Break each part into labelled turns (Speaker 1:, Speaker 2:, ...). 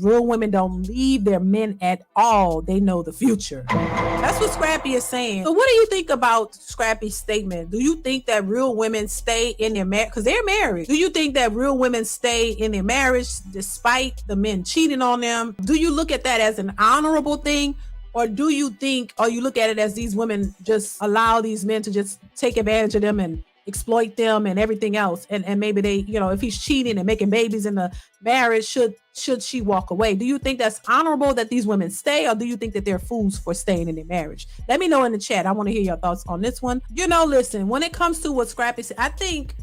Speaker 1: Real women don't leave their men at all. They know the future. That's what Scrappy is saying. So what do you think about Scrappy's statement? Do you think that real women stay in their marriage? Because they're married. Do you think that real women stay in their marriage despite the men cheating on them? Do you look at that as an honorable thing? Or do you think, or you look at it as these women just allow these men to just take advantage of them and exploit them and everything else? And maybe they, if he's cheating and making babies in the marriage, should she walk away? Do you think that's honorable that these women stay, or do you think that they're fools for staying in their marriage? Let me know in the chat. I want to hear your thoughts on this one. Listen, when it comes to what Scrappy said, I think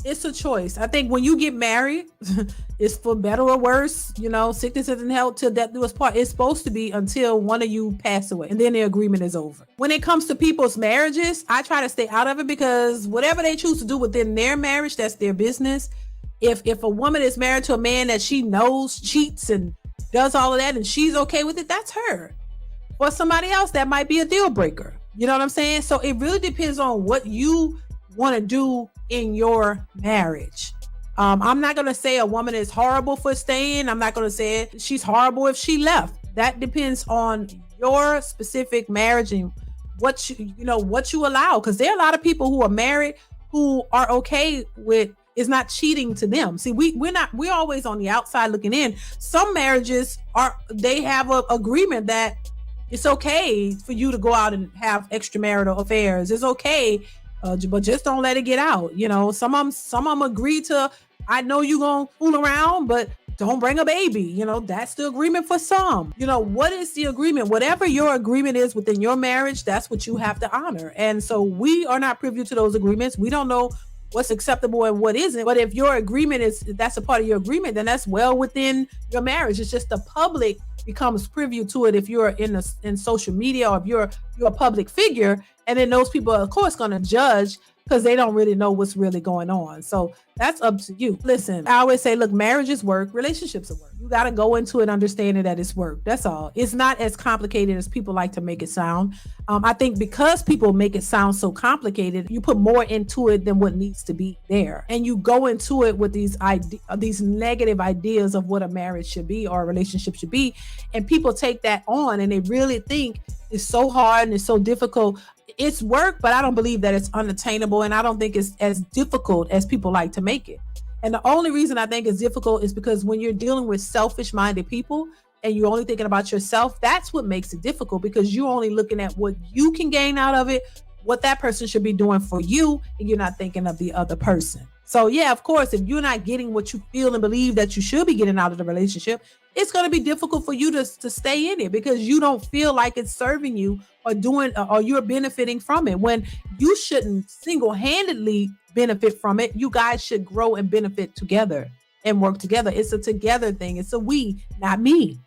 Speaker 1: it's a choice. I think when you get married, it's for better or worse, sickness and health till death do us part. It's supposed to be until one of you pass away, and then the agreement is over. When it comes to people's marriages, I try to stay out of it, because whatever they choose to do within their marriage, that's their business. If a woman is married to a man that she knows cheats and does all of that, and she's okay with it, that's her. For somebody else, that might be a deal breaker. You know what I'm saying? So it really depends on what you want to do in your marriage. I'm not going to say a woman is horrible for staying. I'm not going to say she's horrible if she left. That depends on your specific marriage and what you allow. Because there are a lot of people who are married who are okay with is not cheating to them. See, we're always on the outside looking in. Some marriages they have an agreement that it's okay for you to go out and have extramarital affairs. It's okay. But just don't let it get out. Some of them agree to, I know you gonna fool around, but don't bring a baby. That's the agreement for some. What is the agreement? Whatever your agreement is within your marriage, that's what you have to honor. And so we are not privy to those agreements. We don't know what's acceptable and what isn't. But if your agreement that's a part of your agreement, then that's well within your marriage. It's just the public becomes privy to it if you're in social media, or if you're a public figure. And then those people are, of course, going to judge because they don't really know what's really going on. So that's up to you. Listen, I always say, look, marriages work, relationships are work. You got to go into it understanding that it's work. That's all. It's not as complicated as people like to make it sound. I think because people make it sound so complicated, you put more into it than what needs to be there. And you go into it with these negative ideas of what a marriage should be or a relationship should be. And people take that on and they really think it's so hard and it's so difficult. It's work, but I don't believe that it's unattainable, and I don't think it's as difficult as people like to make it. And the only reason I think it's difficult is because when you're dealing with selfish-minded people and you're only thinking about yourself, that's what makes it difficult, because you're only looking at what you can gain out of it, what that person should be doing for you, and you're not thinking of the other person. So yeah, of course, if you're not getting what you feel and believe that you should be getting out of the relationship, it's going to be difficult for you to stay in it, because you don't feel like it's serving you or you're benefiting from it, when you shouldn't single-handedly benefit from it. You guys should grow and benefit together and work together. It's a together thing. It's a we, not me.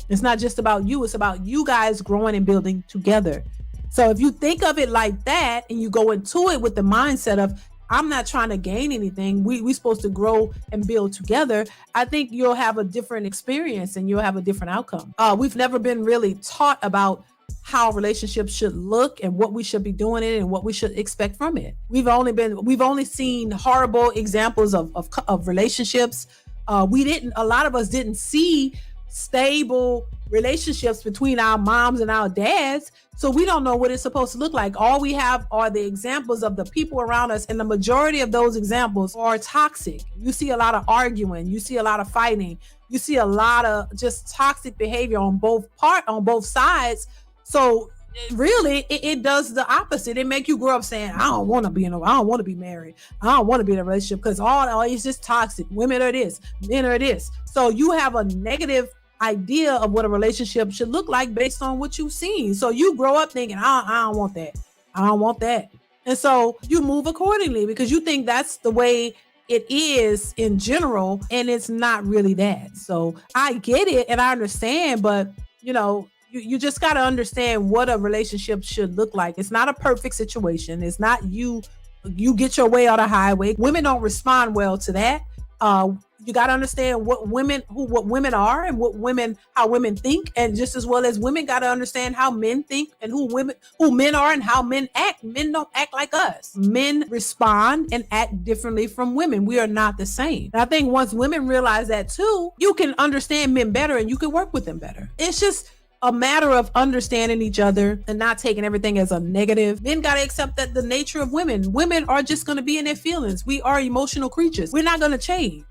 Speaker 1: It's not just about you. It's about you guys growing and building together. So if you think of it like that and you go into it with the mindset of, I'm not trying to gain anything, we're supposed to grow and build together, I think you'll have a different experience and you'll have a different outcome. We've never been really taught about how relationships should look and what we should be doing in it and what we should expect from it. We've only seen horrible examples of relationships. A lot of us didn't see stable relationships between our moms and our dads. So we don't know what it's supposed to look like. All we have are the examples of the people around us. And the majority of those examples are toxic. You see a lot of arguing. You see a lot of fighting. You see a lot of just toxic behavior on both sides. So really, it does the opposite. It make you grow up saying, I don't want to be married. I don't want to be in a relationship because all it's just toxic. Women are this, men are this. So you have a negative idea of what a relationship should look like based on what you've seen. So you grow up thinking, I don't want that. I don't want that. And so you move accordingly because you think that's the way it is in general, and it's not really that. So I get it and I understand, but you just got to understand what a relationship should look like. It's not a perfect situation. It's not you get your way on a highway. Women don't respond well to that. You got to understand what women are and how women think, and just as well as women got to understand how men think and who men are and how men act. Men don't act like us. Men respond and act differently from women. We are not the same. And I think once women realize that too, you can understand men better and you can work with them better. It's just a matter of understanding each other and not taking everything as a negative. Men got to accept that the nature of women are just going to be in their feelings. We are emotional creatures. We're not going to change.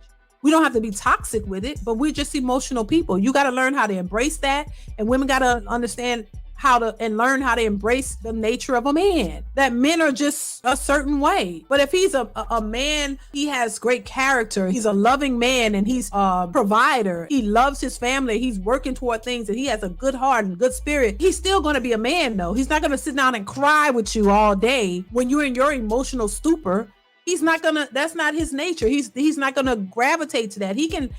Speaker 1: We don't have to be toxic with it, but we're just emotional people. You got to learn how to embrace that. And women got to understand learn how to embrace the nature of a man. That men are just a certain way. But if he's a man, he has great character. He's a loving man and he's a provider. He loves his family. He's working toward things and he has a good heart and good spirit. He's still going to be a man though. He's not going to sit down and cry with you all day when you're in your emotional stupor. That's not his nature. He's not gonna gravitate to that. He can,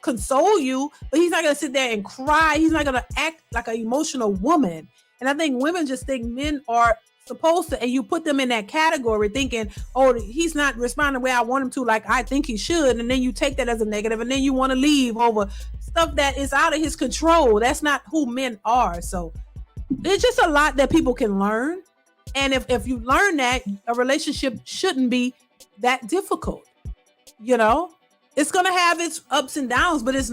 Speaker 1: console you, but he's not gonna sit there and cry. He's not gonna act like an emotional woman. And I think women just think men are supposed to, and you put them in that category thinking, oh, he's not responding the way I want him to, like I think he should. And then you take that as a negative and then you want to leave over stuff that is out of his control. That's not who men are. So it's just a lot that people can learn. And if you learn that, a relationship shouldn't be that difficult. It's going to have its ups and downs, but it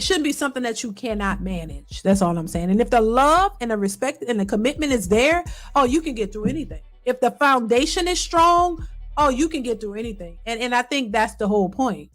Speaker 1: shouldn't be something that you cannot manage. That's all I'm saying. And if the love and the respect and the commitment is there, oh, you can get through anything. If the foundation is strong, oh, you can get through anything. And I think that's the whole point.